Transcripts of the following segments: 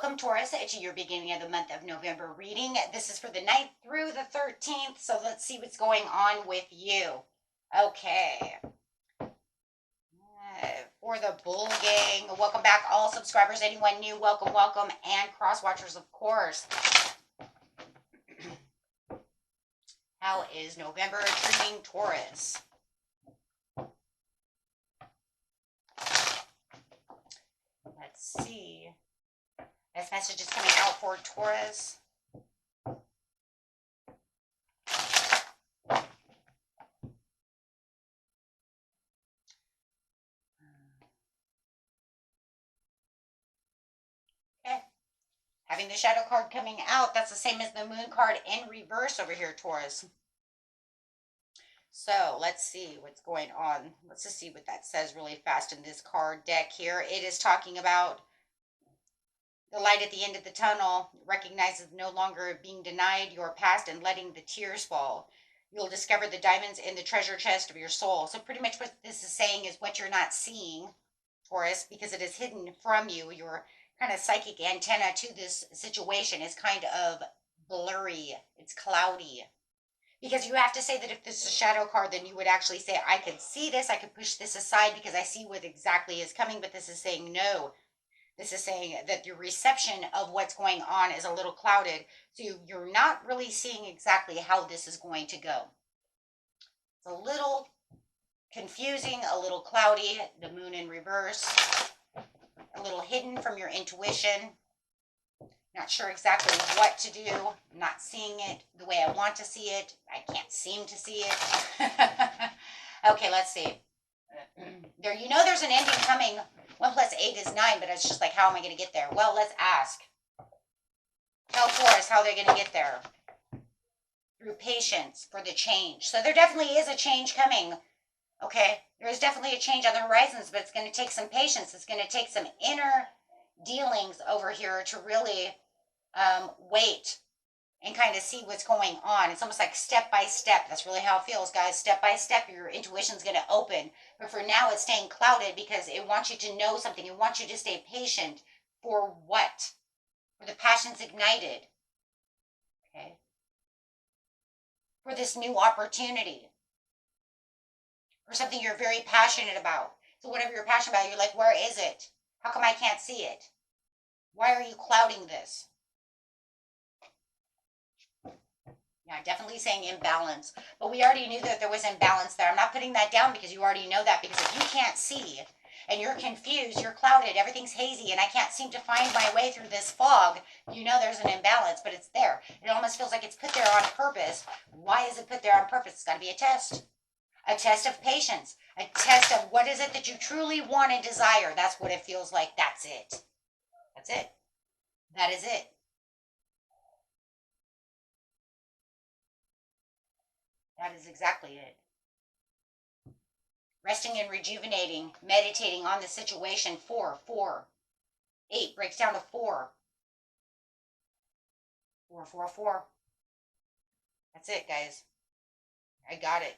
Welcome, Taurus, to your beginning of the month of November reading. This is for the 9th through the 13th, so let's see what's going on with you. Okay. For the Bull Gang, welcome back, all subscribers, anyone new, welcome, welcome, and cross watchers, of course. How is November treating Taurus? Let's see. This message is coming out for Taurus. Okay. Having the shadow card coming out, that's the same as the moon card in reverse over here, Taurus. So let's see what's going on. Let's just see what that says really fast in this card deck here. It is talking about the light at the end of the tunnel, recognizes no longer being denied your past and letting the tears fall. You'll discover the diamonds in the treasure chest of your soul. So pretty much what this is saying is what you're not seeing, Taurus, because it is hidden from you. Your kind of psychic antenna to this situation is kind of blurry. It's cloudy. Because you have to say that if this is a shadow card, then you would actually say, I can see this, I can push this aside because I see what exactly is coming, but this is saying no. This is saying that your reception of what's going on is a little clouded, so you're not really seeing exactly how this is going to go. It's a little confusing, a little cloudy, the moon in reverse, a little hidden from your intuition. Not sure exactly what to do. I'm not seeing it the way I want to see it. I can't seem to see it. Okay, let's see. There, you know there's an ending coming. 1 + 8 is 9, but it's just like, how am I going to get there? Well, let's ask. Tell Taurus how they're going to get there. Through patience for the change. So there definitely is a change coming. Okay, there is definitely a change on the horizons, but it's going to take some patience. It's going to take some inner dealings over here to really wait and kind of see what's going on. It's almost like step by step. That's really how it feels, guys. Step by step, your intuition's going to open. But for now, it's staying clouded because it wants you to know something. It wants you to stay patient. For what? For the passions ignited. Okay. For this new opportunity. For something you're very passionate about. So whatever you're passionate about, you're like, where is it? How come I can't see it? Why are you clouding this? Yeah, definitely saying imbalance. But we already knew that there was imbalance there. I'm not putting that down because you already know that. Because if you can't see and you're confused, you're clouded, everything's hazy, and I can't seem to find my way through this fog, you know there's an imbalance, but it's there. It almost feels like it's put there on purpose. Why is it put there on purpose? It's got to be a test. A test of patience. A test of what is it that you truly want and desire. That's what it feels like. That's it. That's it. That is it. That is exactly it. Resting and rejuvenating, meditating on the situation. 4, 4. 8 breaks down to 4. 4, 4, 4. That's it, guys. I got it.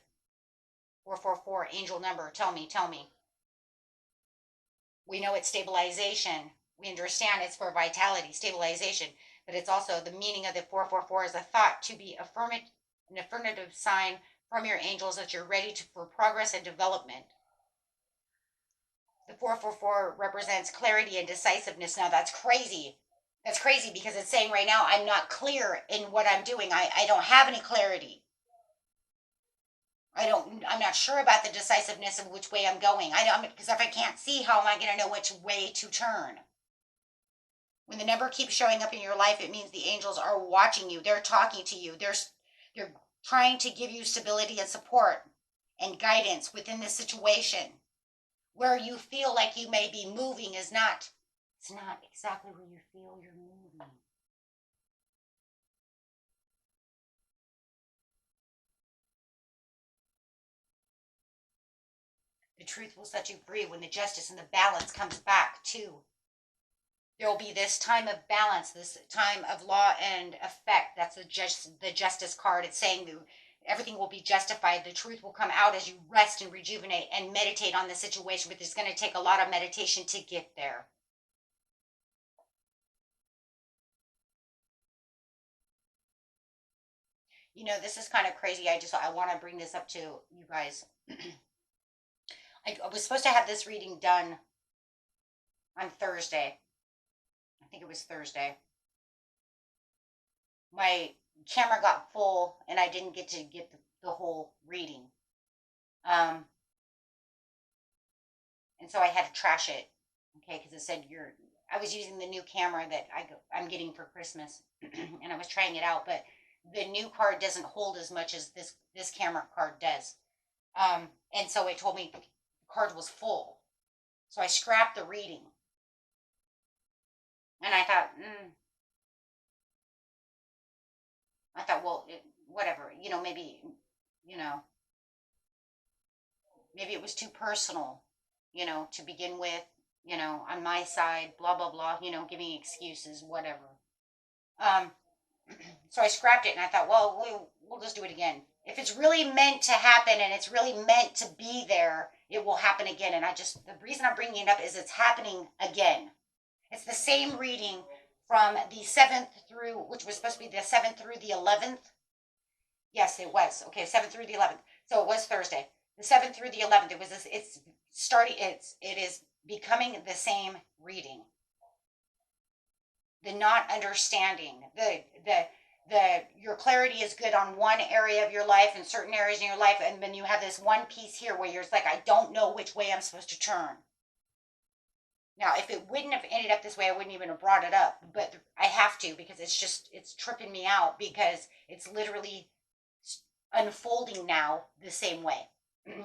4, 4, 4. Angel number. Tell me, tell me. We know it's stabilization. We understand it's for vitality, stabilization. But it's also the meaning of the 4, 4, 4 is a thought to be an affirmative sign from your angels that you're ready for progress and development. The 4, 4, 4 represents clarity and decisiveness. Now that's crazy. That's crazy because it's saying right now I'm not clear in what I'm doing. I don't have any clarity. I'm not sure about the decisiveness of which way I'm going. Because if I can't see, how am I going to know which way to turn? When the number keeps showing up in your life, it means the angels are watching you. They're talking to you. They're trying to give you stability and support and guidance within this situation. Where you feel like you may be moving it's not exactly where you feel you're moving. The truth will set you free when the justice and the balance comes back too. There will be this time of balance, this time of law and effect. That's the justice card. It's saying that everything will be justified. The truth will come out as you rest and rejuvenate and meditate on the situation. But it's going to take a lot of meditation to get there. You know, this is kind of crazy. I want to bring this up to you guys. I was supposed to have this reading done on Thursday. I think it was Thursday. My camera got full and I didn't get to get the whole reading. And so I had to trash it. Okay, because it said I was using the new camera that I'm getting for Christmas, and I was trying it out, but the new card doesn't hold as much as this camera card does. And so it told me the card was full. So I scrapped the reading. And I thought, well, whatever, maybe, you know, maybe it was too personal, to begin with, on my side, blah, blah, blah, giving excuses, whatever. So I scrapped it and I thought, well, we'll just do it again. If it's really meant to happen and it's really meant to be there, it will happen again. And the reason I'm bringing it up is it's happening again. It's the same reading from the 7th through, which was supposed to be the 7th through the 11th. Yes, it was. Okay, 7th through the 11th. So it was Thursday. The 7th through the 11th. It is becoming the same reading. The not understanding, your clarity is good on one area of your life and certain areas in your life, and then you have this one piece here where you're like, I don't know which way I'm supposed to turn. Now, if it wouldn't have ended up this way, I wouldn't even have brought it up, but I have to, because it's tripping me out, because it's literally unfolding now the same way.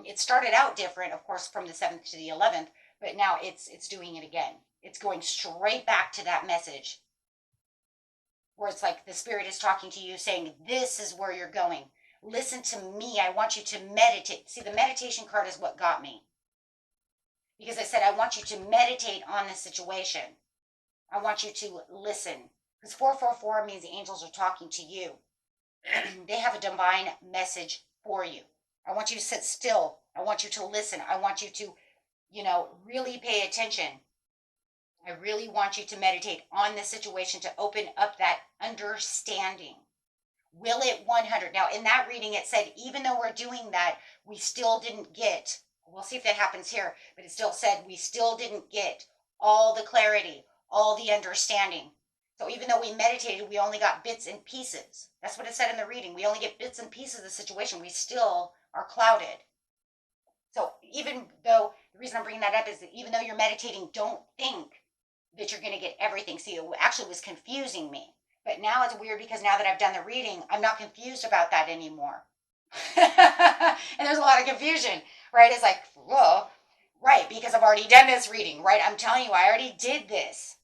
It started out different, of course, from the 7th to the 11th, but now it's doing it again. It's going straight back to that message where it's like the spirit is talking to you saying, this is where you're going. Listen to me. I want you to meditate. See, the meditation card is what got me. Because I said, I want you to meditate on the situation. I want you to listen. Because 444 means the angels are talking to you. They have a divine message for you. I want you to sit still. I want you to listen. I want you to, really pay attention. I really want you to meditate on the situation to open up that understanding. Will it 100? Now, in that reading, it said, even though we're doing that, we still didn't get, we'll see if that happens here, but it still said we still didn't get all the clarity, all the understanding. So even though we meditated, we only got bits and pieces. That's what it said in the reading. We only get bits and pieces of the situation. We still are clouded. So even though, the reason I'm bringing that up is that even though you're meditating, don't think that you're going to get everything. See, it actually was confusing me. But now it's weird because now that I've done the reading, I'm not confused about that anymore. And there's a lot of confusion, right? It's like, whoa, right, because I've already done this reading, right? I'm telling you, I already did this.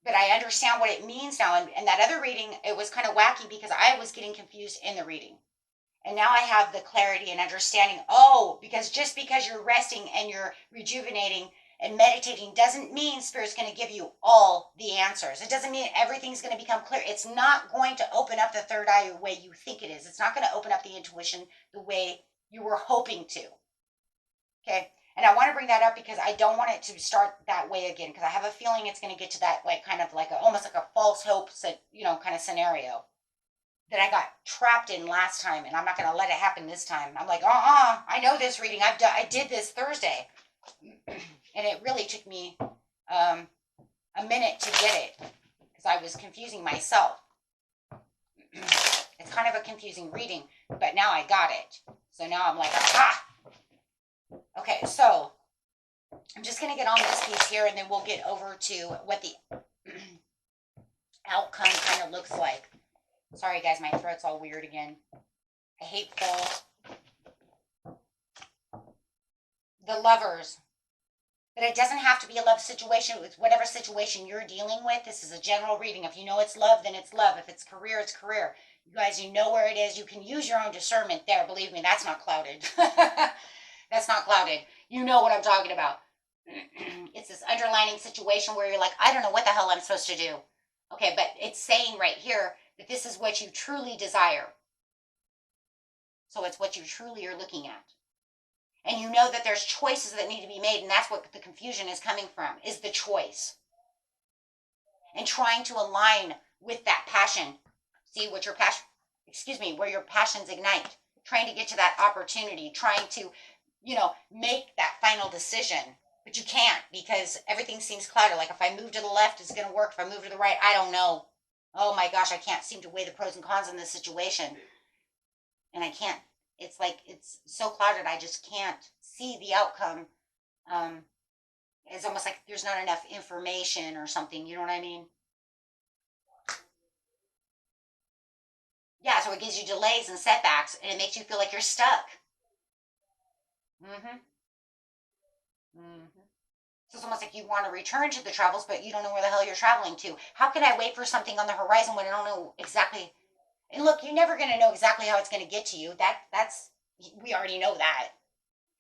But I understand what it means now. And that other reading, it was kind of wacky because I was getting confused in the reading. And now I have the clarity and understanding. Oh, because just because you're resting and you're rejuvenating and meditating doesn't mean Spirit's going to give you all the answers. It doesn't mean everything's going to become clear. It's not going to open up the third eye the way you think it is. It's not going to open up the intuition the way you were hoping to. Okay? And I want to bring that up because I don't want it to start that way again, because I have a feeling it's going to get to that, like, kind of like almost like a false hope, kind of scenario that I got trapped in last time, and I'm not going to let it happen this time. I'm like, I know this reading. I did this Thursday. And it really took me a minute to get it because I was confusing myself. It's kind of a confusing reading, but now I got it. So now I'm like, aha! Okay, so I'm just going to get on this piece here, and then we'll get over to what the outcome kind of looks like. Sorry, guys, my throat's all weird again. I hate falls. The Lovers. But it doesn't have to be a love situation. It's whatever situation you're dealing with. This is a general reading. If you know it's love, then it's love. If it's career, it's career. You guys, you know where it is. You can use your own discernment there. Believe me, that's not clouded. That's not clouded. You know what I'm talking about. It's this underlining situation where you're like, I don't know what the hell I'm supposed to do. Okay, but it's saying right here that this is what you truly desire. So it's what you truly are looking at. And you know that there's choices that need to be made, and that's what the confusion is coming from, is the choice. And trying to align with that passion. See what your passion, excuse me, where your passions ignite, trying to get to that opportunity, trying to, make that final decision. But you can't because everything seems clouded. Like if I move to the left, it's going to work. If I move to the right, I don't know. Oh my gosh, I can't seem to weigh the pros and cons in this situation. And I can't, it's like, it's so clouded, I just can't see the outcome. Um, it's almost like there's not enough information or something, you know what I mean? Yeah, so it gives you delays and setbacks, and it makes you feel like you're stuck. Mm-hmm. Mm-hmm. So it's almost like you want to return to the travels, but you don't know where the hell you're traveling to. How can I wait for something on the horizon when I don't know exactly? And look, you're never going to know exactly how it's going to get to you. That's we already know that.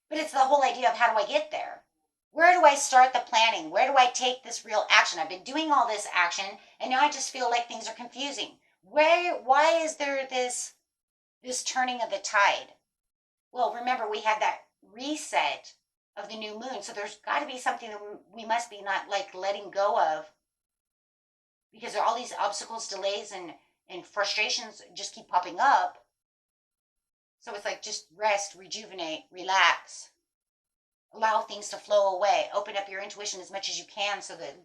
But it's the whole idea of how do I get there? Where do I start the planning? Where do I take this real action? I've been doing all this action, and now I just feel like things are confusing. Why is there this turning of the tide? Well, remember we had that reset of the new moon, so there's got to be something that we must be not like letting go of, because there are all these obstacles, delays, and frustrations just keep popping up. So it's like just rest, rejuvenate, relax, allow things to flow away, open up your intuition as much as you can so that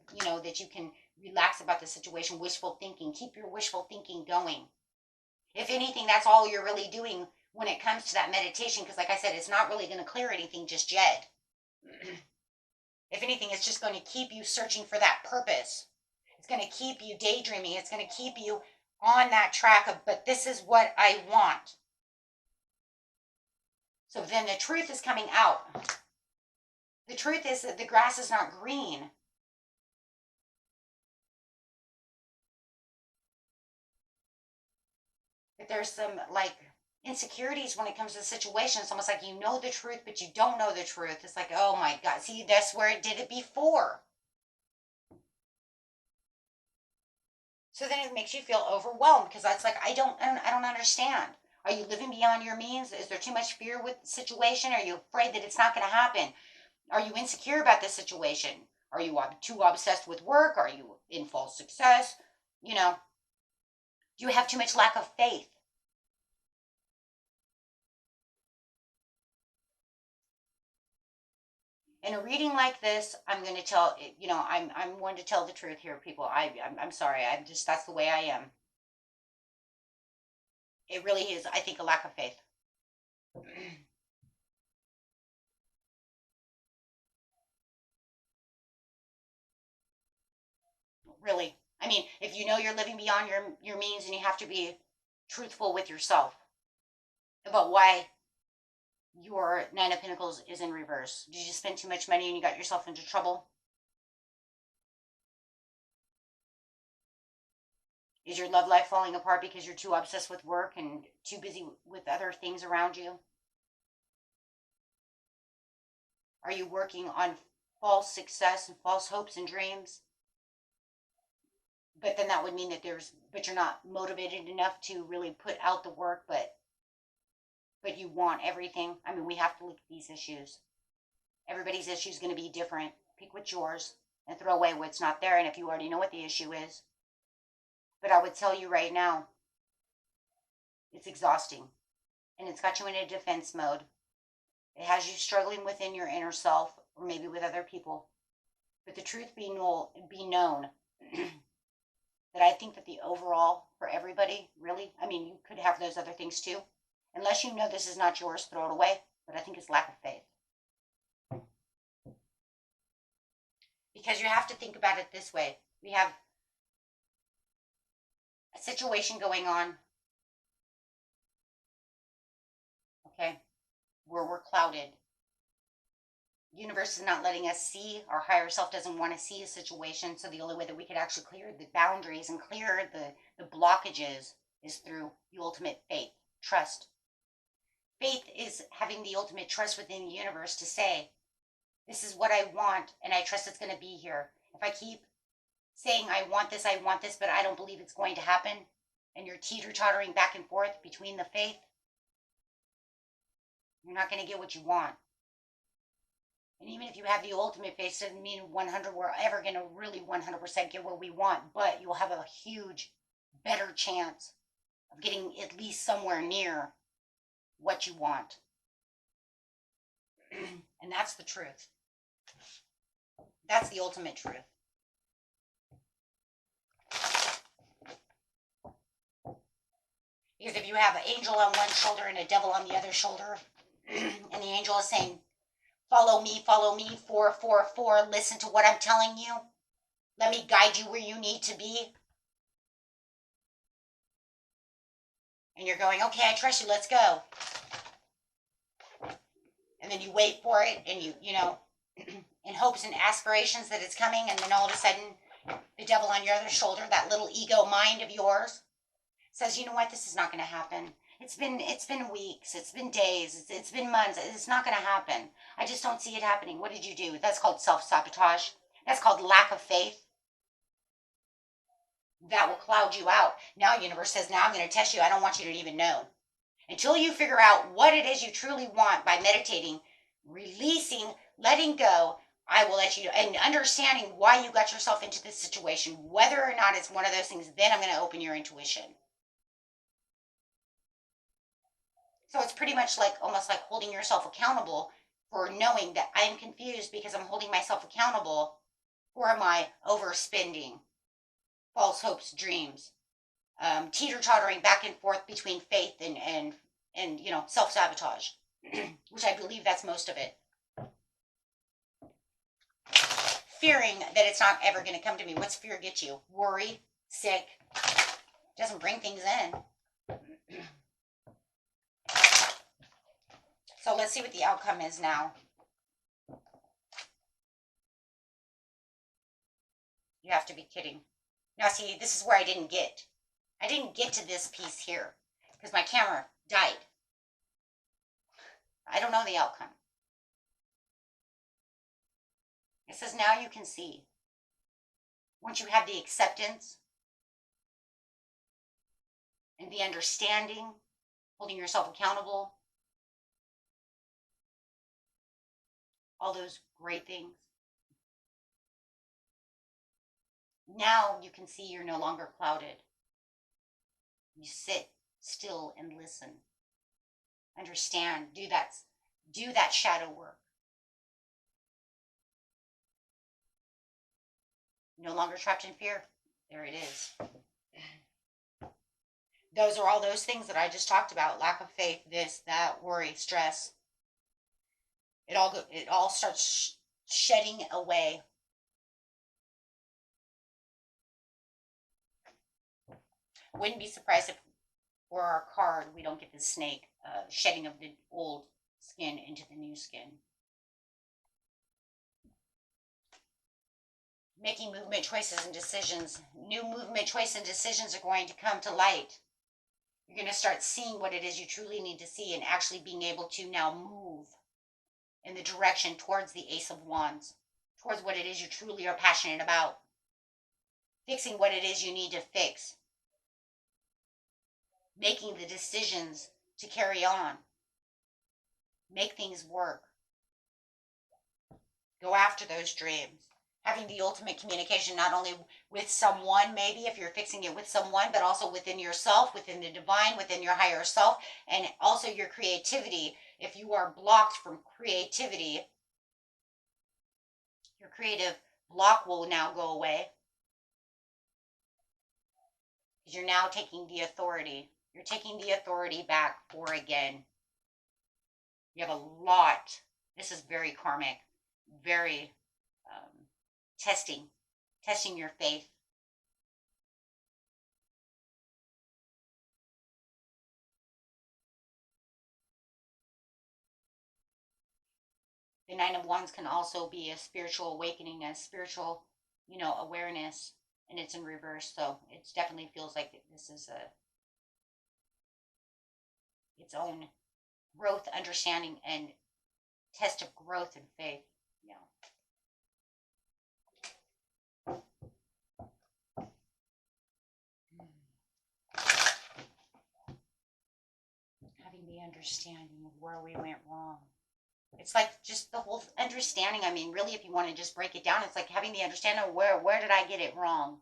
that you can relax about the situation. Wishful thinking, keep your wishful thinking going. If anything, that's all you're really doing when it comes to that meditation, because like I said, it's not really going to clear anything just yet. If anything, it's just going to keep you searching for that purpose. It's going to keep you daydreaming. It's going to keep you on that track of, but this is what I want. So then the truth is coming out. The truth is that the grass is not green. That there's some like insecurities when it comes to the situation. It's almost like you know the truth, but you don't know the truth. It's like, oh my God, see, that's where it did it before. So then it makes you feel overwhelmed because that's like, I don't understand. Are you living beyond your means? Is there too much fear with the situation? Are you afraid that it's not going to happen? Are you insecure about this situation? Are you too obsessed with work? Are you in false success? Do you have too much lack of faith? In a reading like this, I'm going to tell, I'm one to tell the truth here, people. I'm sorry. I'm just, that's the way I am. It really is, I think, a lack of faith. Really. I mean, if you know you're living beyond your means, and you have to be truthful with yourself about why your Nine of Pentacles is in reverse. Did you spend too much money and you got yourself into trouble? Is your love life falling apart because you're too obsessed with work and too busy with other things around you? Are you working on false success and false hopes and dreams? But then that would mean that but you're not motivated enough to really put out the work, but you want everything. I mean, we have to look at these issues. Everybody's issue is going to be different. Pick what's yours and throw away what's not there. And if you already know what the issue is, but I would tell you right now, it's exhausting, and it's got you in a defense mode. It has you struggling within your inner self, or maybe with other people. But the truth be known, that I think that the overall for everybody, really, I mean, you could have those other things too. Unless you know this is not yours, throw it away. But I think it's lack of faith. Because you have to think about it this way. We have a situation going on, okay, where we're clouded. The universe is not letting us see. Our higher self doesn't want to see a situation. So the only way that we could actually clear the boundaries and clear the blockages is through the ultimate faith, trust. Faith is having the ultimate trust within the universe to say, this is what I want, and I trust it's going to be here. If I keep saying I want this, but I don't believe it's going to happen, and you're teeter-tottering back and forth between the faith, you're not going to get what you want. And even if you have the ultimate faith, it doesn't mean 100 we're ever going to really 100% get what we want, but you'll have a huge, better chance of getting at least somewhere near what you want. And that's the truth. That's the ultimate truth. Because if you have an angel on one shoulder and a devil on the other shoulder, and the angel is saying, follow me, 444, listen to what I'm telling you. Let me guide you where you need to be. And you're going, okay, I trust you, let's go. And then you wait for it, and you know, in hopes and aspirations that it's coming, and then all of a sudden, the devil on your other shoulder, that little ego mind of yours, says, you know what, this is not going to happen. It's been weeks, it's been days, it's been months, it's not going to happen. I just don't see it happening. What did you do? That's called self-sabotage. That's called lack of faith. That will cloud you out. Now universe says, now I'm going to test you. I don't want you to even know. Until you figure out what it is you truly want by meditating, releasing, letting go, I will let you know. And understanding why you got yourself into this situation, whether or not it's one of those things, then I'm going to open your intuition. So it's pretty much like, almost like holding yourself accountable for knowing that I am confused because I'm holding myself accountable for my overspending, false hopes, dreams, teeter-tottering back and forth between faith and you know, self-sabotage, which I believe that's most of it. Fearing that it's not ever going to come to me. What's fear get you? Worry, sick, doesn't bring things in. So let's see what the outcome is now. You have to be kidding. Now see, this is where I didn't get. I didn't get to this piece here because my camera died. I don't know the outcome. It says now you can see. Once you have the acceptance and the understanding, holding yourself accountable, all those great things. Now you can see you're no longer clouded. You sit still and listen. Understand. Do that shadow work. No longer trapped in fear. There it is. Those are all those things that I just talked about. Lack of faith, this, that, worry, stress. It all starts shedding away. Wouldn't be surprised if for our card we don't get the snake, shedding of the old skin into the new skin. Making movement choices and decisions. New movement choices and decisions are going to come to light. You're going to start seeing what it is you truly need to see and actually being able to now move in the direction towards the Ace of Wands, towards what it is you truly are passionate about. Fixing what it is you need to fix. Making the decisions to carry on. Make things work. Go after those dreams. Having the ultimate communication, not only with someone, maybe if you're fixing it with someone, but also within yourself, within the divine, within your higher self, and also your creativity. If you are blocked from creativity, your creative block will now go away. Because you're now taking the authority. You're taking the authority back for again. You have a lot. This is very karmic, very testing your faith. The Nine of Wands can also be a spiritual awakening, a spiritual, awareness, and it's in reverse. So it definitely feels like this is its own growth, understanding, and test of growth and faith. Yeah. Having the understanding of where we went wrong. It's like just the whole understanding. I mean, really, if you want to just break it down, it's like having the understanding of where did I get it wrong?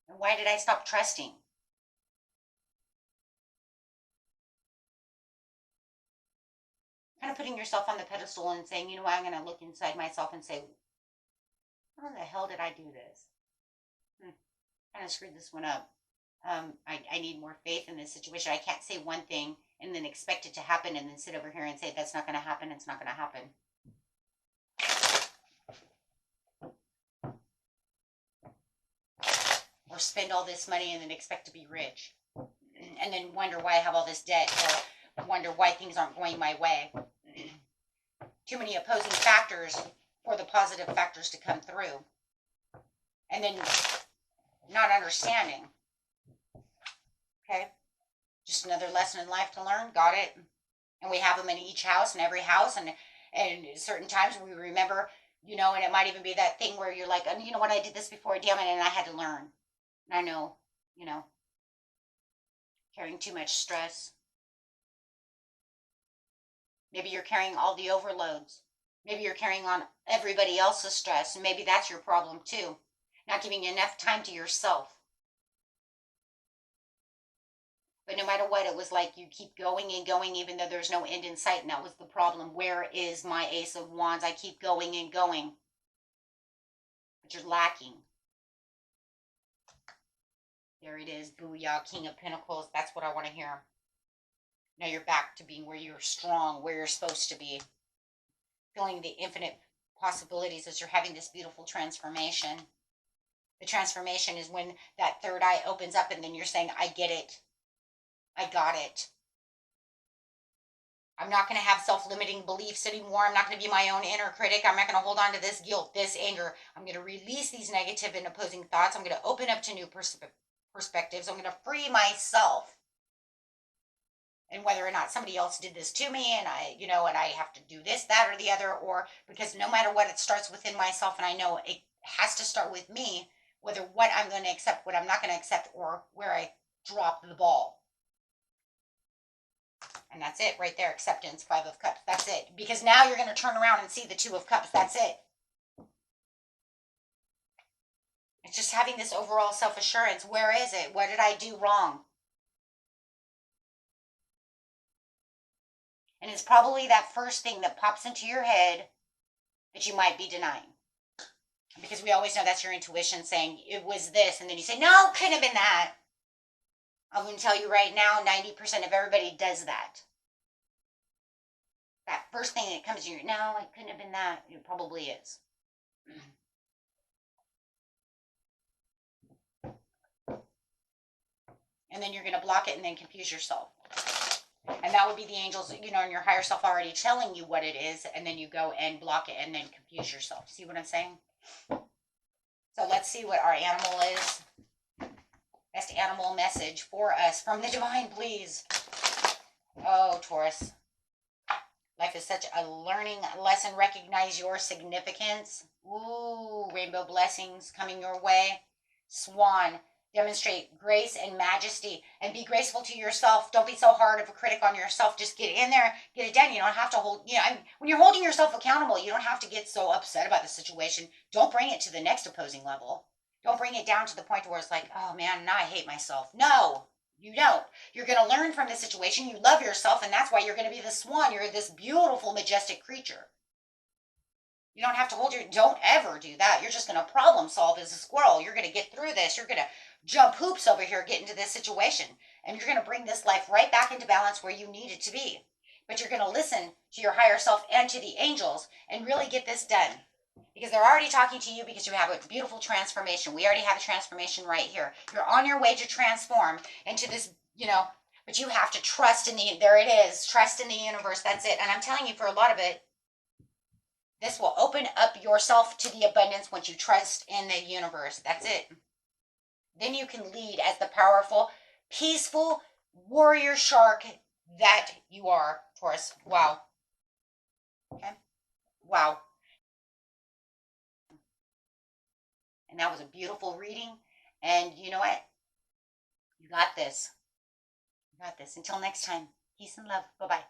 And why did I stop trusting? kind of putting yourself on the pedestal and saying, you know what, I'm going to look inside myself and say, how the hell did I do this? Kind of screwed this one up. I need more faith in this situation. I can't say one thing and then expect it to happen and then sit over here and say, that's not going to happen. It's not going to happen. Or spend all this money and then expect to be rich. And then wonder why I have all this debt, or wonder why things aren't going my way. Too many opposing factors for the positive factors to come through. And then not understanding. Okay? Just another lesson in life to learn. Got it? And we have them in each house, in every house. And certain times we remember, you know, and it might even be that thing where you're like, oh, you know what, I did this before, damn it, and I had to learn. And I know, you know, carrying too much stress. Maybe you're carrying all the overloads. Maybe you're carrying on everybody else's stress, and maybe that's your problem too. Not giving enough time to yourself. But no matter what, it was like you keep going and going even though there's no end in sight, and that was the problem. Where is my Ace of Wands? I keep going and going. But you're lacking. There it is. Booyah, King of Pentacles. That's what I want to hear. Now you're back to being where you're strong, where you're supposed to be. Feeling the infinite possibilities as you're having this beautiful transformation. The transformation is when that third eye opens up and then you're saying, I get it. I got it. I'm not going to have self-limiting beliefs anymore. I'm not going to be my own inner critic. I'm not going to hold on to this guilt, this anger. I'm going to release these negative and opposing thoughts. I'm going to open up to new perspectives. I'm going to free myself. And whether or not somebody else did this to me and and I have to do this, that, or the other, or because no matter what, it starts within myself, and I know it has to start with me, whether what I'm going to accept, what I'm not going to accept, or where I drop the ball. And that's it right there. Acceptance, 5 of Cups. That's it. Because now you're going to turn around and see the 2 of Cups. That's it. It's just having this overall self-assurance. Where is it? What did I do wrong? And it's probably that first thing that pops into your head that you might be denying. Because we always know that's your intuition saying, it was this. And then you say, no, couldn't have been that. I'm going to tell you right now, 90% of everybody does that. That first thing that comes to you, no, it couldn't have been that. It probably is. And then you're going to block it and then confuse yourself. And that would be the angels, and your higher self already telling you what it is, and then you go and block it and then confuse yourself. See what I'm saying? So let's see what our animal is. Best animal message for us from the divine, please. Oh, Taurus. Life is such a learning lesson. Recognize your significance. Ooh, rainbow blessings coming your way. Swan. Demonstrate grace and majesty and be graceful to yourself. Don't be so hard of a critic on yourself. Just get in there, get it done. You don't have to hold, when you're holding yourself accountable, you don't have to get so upset about the situation. Don't bring it to the next opposing level. Don't bring it down to the point where it's like, oh man, now I hate myself. No, you don't. You're going to learn from the situation. You love yourself, and that's why you're going to be the swan. You're this beautiful, majestic creature. You don't have to don't ever do that. You're just going to problem solve as a squirrel. You're going to get through this. You're going to jump hoops over here, get into this situation. And you're going to bring this life right back into balance where you need it to be. But you're going to listen to your higher self and to the angels and really get this done. Because they're already talking to you because you have a beautiful transformation. We already have a transformation right here. You're on your way to transform into this, but you have to trust in there it is. Trust in the universe. That's it. And I'm telling you, for a lot of it, this will open up yourself to the abundance once you trust in the universe. That's it. Then you can lead as the powerful, peaceful warrior shark that you are, Taurus. Wow. Okay. Wow. And that was a beautiful reading. And you know what? You got this. You got this. Until next time, peace and love. Bye-bye.